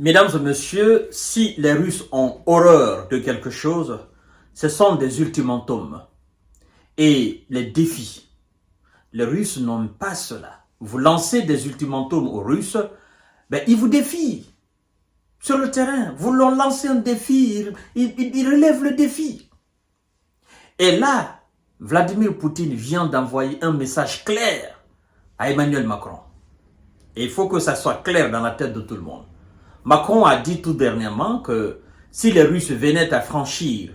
Mesdames et messieurs, si les Russes ont horreur de quelque chose, ce sont des ultimatums et les défis. Les Russes n'ont pas cela. Vous lancez des ultimatums aux Russes, ben, ils vous défient sur le terrain. Vous leur lancez un défi, ils relèvent le défi. Et là, Vladimir Poutine vient d'envoyer un message clair à Emmanuel Macron. Et il faut que ça soit clair dans la tête de tout le monde. Macron a dit tout dernièrement que si les Russes venaient à franchir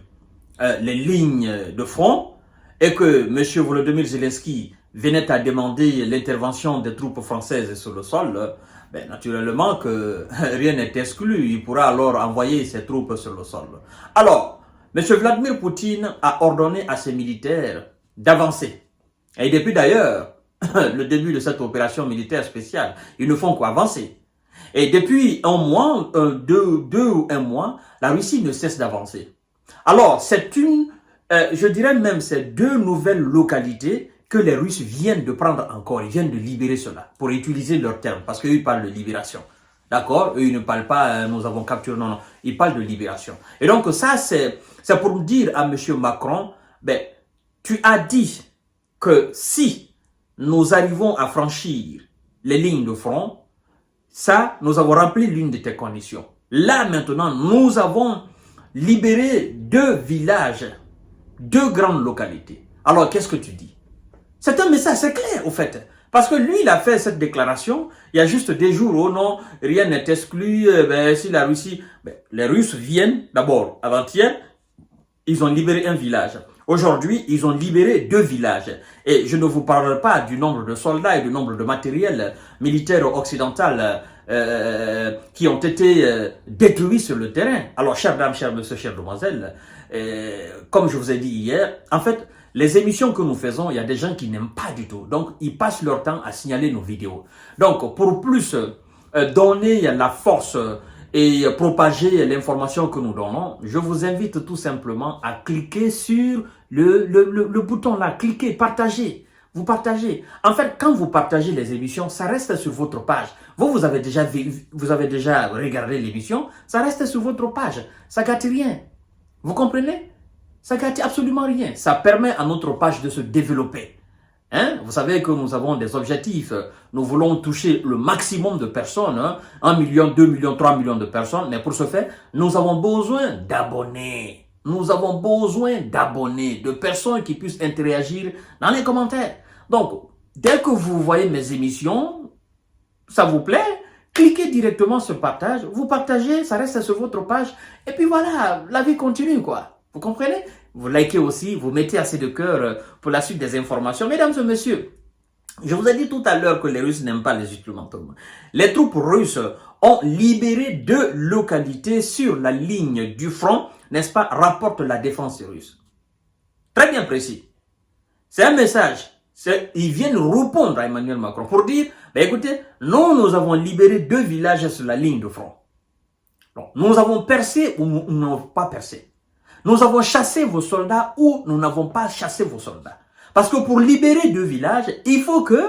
les lignes de front et que M. Volodymyr Zelensky venait à demander l'intervention des troupes françaises sur le sol, ben, naturellement que rien n'est exclu. Il pourra alors envoyer ses troupes sur le sol. Alors, M. Vladimir Poutine a ordonné à ses militaires d'avancer. Et depuis d'ailleurs, le début de cette opération militaire spéciale, ils ne font qu'avancer. Et depuis un mois, deux ou un mois, la Russie ne cesse d'avancer. Alors, je dirais même, c'est deux nouvelles localités que les Russes viennent de prendre encore. Ils viennent de libérer cela, pour utiliser leurs termes, parce qu'eux, ils parlent de libération. D'accord? Eux, ils ne parlent pas, nous avons capturé, non, non. Ils parlent de libération. Et donc, ça, c'est pour dire à M. Macron, ben, tu as dit que si nous arrivons à franchir les lignes de front, ça, nous avons rempli l'une de tes conditions. Là, maintenant, nous avons libéré deux villages, deux grandes localités. Alors, qu'est-ce que tu dis? C'est un message, c'est clair, au fait. Parce que lui, il a fait cette déclaration, il y a juste des jours où non, rien n'est exclu, si la Russie... les Russes viennent, d'abord, avant-hier, ils ont libéré un village. Aujourd'hui, ils ont libéré deux villages. Et je ne vous parle pas du nombre de soldats et du nombre de matériel militaire occidental qui ont été détruits sur le terrain. Alors, chères dames, chers messieurs, chères demoiselles, comme je vous ai dit hier, en fait, les émissions que nous faisons, il y a des gens qui n'aiment pas du tout. Donc, ils passent leur temps à signaler nos vidéos. Donc, pour plus donner la force et propager l'information que nous donnons, je vous invite tout simplement à cliquer sur le bouton là, cliquez, partagez. Vous partagez. En fait, quand vous partagez les émissions, ça reste sur votre page. Vous avez déjà regardé l'émission, ça reste sur votre page. Ça gâte rien. Vous comprenez? Ça gâte absolument rien. Ça permet à notre page de se développer. Hein? Vous savez que nous avons des objectifs. Nous voulons toucher le maximum de personnes. 1 million, 2 millions, 3 millions de personnes. Mais pour ce faire, nous avons besoin d'abonnés. Nous avons besoin d'abonnés, de personnes qui puissent interagir dans les commentaires. Donc, dès que vous voyez mes émissions, ça vous plaît, cliquez directement sur partage. Vous partagez, ça reste sur votre page. Et puis voilà, la vie continue, quoi. Vous comprenez? Vous likez aussi, vous mettez assez de cœur pour la suite des informations. Mesdames et messieurs, je vous ai dit tout à l'heure que les Russes n'aiment pas les ultimatums. Les troupes russes ont libéré deux localités sur la ligne du front, n'est-ce pas, rapporte la défense russe. Très bien précis. C'est un message. Ils viennent répondre à Emmanuel Macron pour dire, écoutez, nous avons libéré deux villages sur la ligne de front. Donc, nous avons percé ou nous n'avons pas percé. Nous avons chassé vos soldats ou nous n'avons pas chassé vos soldats. Parce que pour libérer deux villages, il faut que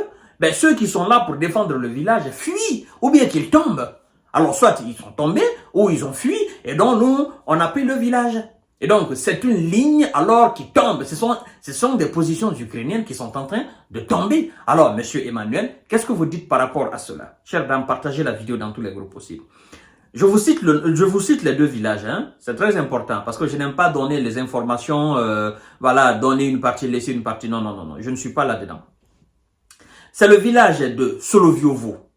ceux qui sont là pour défendre le village fuient ou bien qu'ils tombent. Alors soit ils sont tombés ou ils ont fui et donc nous, on a pris le village. Et donc c'est une ligne alors qui tombe. Ce sont des positions ukrainiennes qui sont en train de tomber. Alors monsieur Emmanuel, qu'est-ce que vous dites par rapport à cela? Chers dames, partagez la vidéo dans tous les groupes possibles. Je vous cite les deux villages, hein. C'est très important parce que je n'aime pas donner les informations, donner une partie, laisser une partie. Non, non, non, non, je ne suis pas là-dedans. C'est le village de Soloviovo,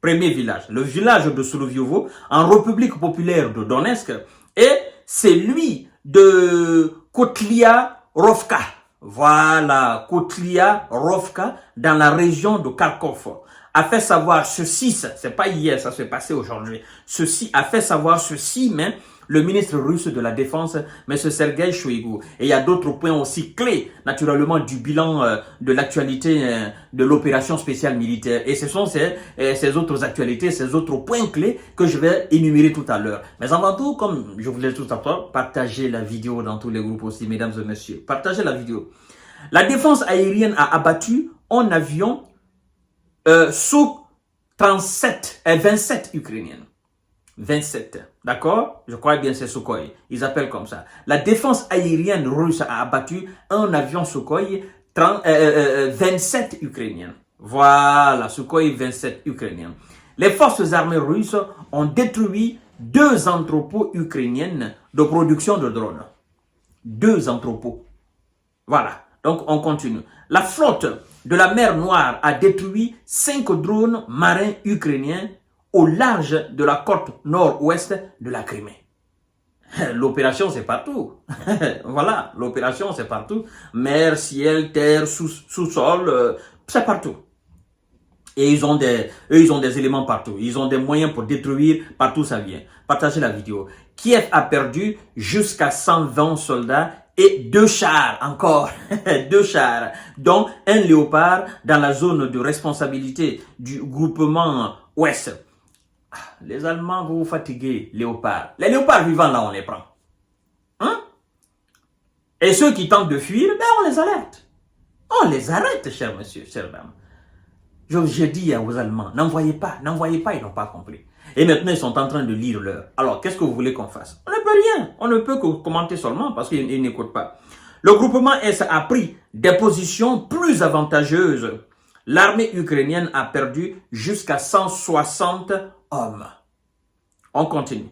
premier village. Le village de Soloviovo en République populaire de Donetsk et celui de Kotlia-Rovka. Voilà, Kotlia-Rovka dans la région de Kharkov. A fait savoir ceci, c'est pas hier, ça s'est passé aujourd'hui. Ceci a fait savoir ceci, mais le ministre russe de la Défense, M. Sergei Shoigu. Et il y a d'autres points aussi clés, naturellement, du bilan de l'actualité de l'opération spéciale militaire. Et ce sont ces autres actualités, ces autres points clés que je vais énumérer tout à l'heure. Mais avant tout, comme je vous l'ai tout à l'heure, partagez la vidéo dans tous les groupes aussi, mesdames et messieurs. Partagez la vidéo. La défense aérienne a abattu en avion Su-37 et 27 ukrainiennes. 27, d'accord? Je crois bien c'est Sukhoi, ils appellent comme ça. La défense aérienne russe a abattu un avion Sukhoi 27 ukrainiens. Voilà, Sukhoi 27 ukrainiens. Les forces armées russes ont détruit 2 entrepôts ukrainiens de production de drones. 2 entrepôts. Voilà, donc on continue. La flotte de la mer Noire a détruit 5 drones marins ukrainiens au large de la côte nord-ouest de la Crimée. L'opération, c'est partout. Voilà, l'opération, c'est partout. Mer, ciel, terre, sous-sol, c'est partout. Et ils ont des éléments partout. Ils ont des moyens pour détruire partout ça vient. Partagez la vidéo. Kiev a perdu jusqu'à 120 soldats et 2 chars encore. 2 chars, dont un Léopard dans la zone de responsabilité du groupement Ouest. Les Allemands, vous vous fatiguez, Léopard. Les léopards vivants, là, on les prend. Hein? Et ceux qui tentent de fuir, ben, on les alerte. On les arrête, cher monsieur, chère dame. Je dis aux Allemands, n'envoyez pas, ils n'ont pas compris. Et maintenant, ils sont en train de lire l'heure. Alors, qu'est-ce que vous voulez qu'on fasse? On ne peut rien. On ne peut que commenter seulement parce qu'ils n'écoutent pas. Le groupement S a pris des positions plus avantageuses. L'armée ukrainienne a perdu jusqu'à 160 hommes. On continue.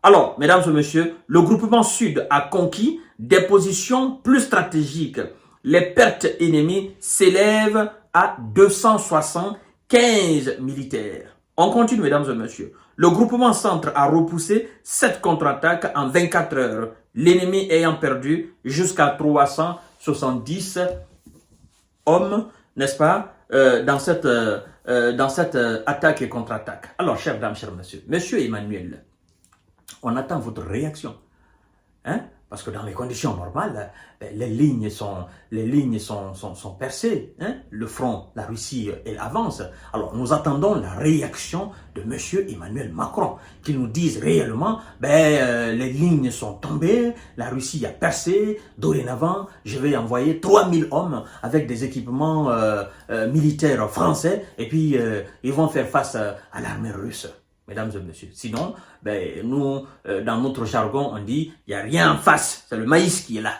Alors, mesdames et messieurs, le groupement Sud a conquis des positions plus stratégiques. Les pertes ennemies s'élèvent à 275 militaires. On continue, mesdames et messieurs. Le groupement Centre a repoussé 7 contre-attaques en 24 heures, l'ennemi ayant perdu jusqu'à 370 hommes, n'est-ce pas, dans cette attaque et contre-attaque. Alors, chers dames, chers messieurs, monsieur Emmanuel, on attend votre réaction. Hein? Parce que dans les conditions normales, les lignes sont percées. Hein? Le front, la Russie, elle avance. Alors, nous attendons la réaction de M. Emmanuel Macron, qui nous dise réellement, les lignes sont tombées, la Russie a percé, dorénavant, je vais envoyer 3000 hommes avec des équipements militaires français, et puis ils vont faire face à l'armée russe. Mesdames et messieurs. Sinon, nous, dans notre jargon, on dit, il n'y a rien en face, c'est le maïs qui est là.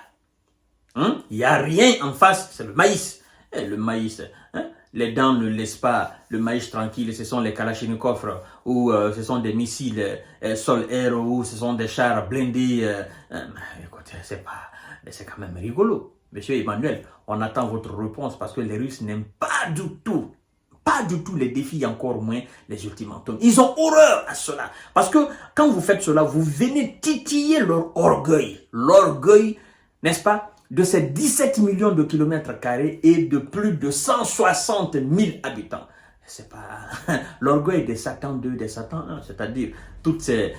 Hein? Il n'y a rien en face, c'est le maïs. Et le maïs, hein? Les dents ne laissent pas le maïs tranquille, ce sont les Kalachnikov, ou ce sont des missiles sol-air, ou ce sont des chars blindés. Écoutez, c'est quand même rigolo. Monsieur Emmanuel, on attend votre réponse parce que les Russes n'aiment pas du tout les défis, encore moins les ultimatums. Ils ont horreur à cela. Parce que quand vous faites cela, vous venez titiller leur orgueil. L'orgueil, n'est-ce pas, de ces 17 millions de kilomètres carrés et de plus de 160 000 habitants. C'est pas l'orgueil des Satan 2, des Satan 1, c'est-à-dire toutes ces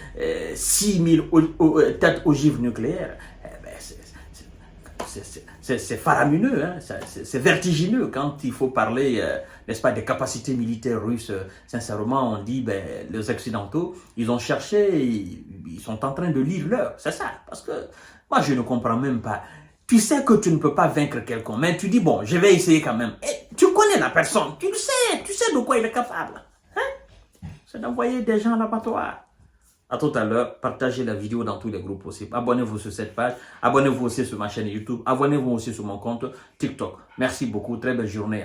6 000 têtes ogives nucléaires. C'est faramineux, hein? C'est vertigineux quand il faut parler, n'est-ce pas, des capacités militaires russes. Sincèrement, on dit, les Occidentaux, ils ont cherché, ils sont en train de lire l'heure. C'est ça, parce que moi, je ne comprends même pas. Tu sais que tu ne peux pas vaincre quelqu'un, mais tu dis, bon, je vais essayer quand même. Et tu connais la personne, tu le sais, tu sais de quoi il est capable. Hein? C'est d'envoyer des gens à l'abattoir. À tout à l'heure, partagez la vidéo dans tous les groupes possibles. Abonnez-vous sur cette page. Abonnez-vous aussi sur ma chaîne YouTube. Abonnez-vous aussi sur mon compte TikTok. Merci beaucoup. Très belle journée à vous.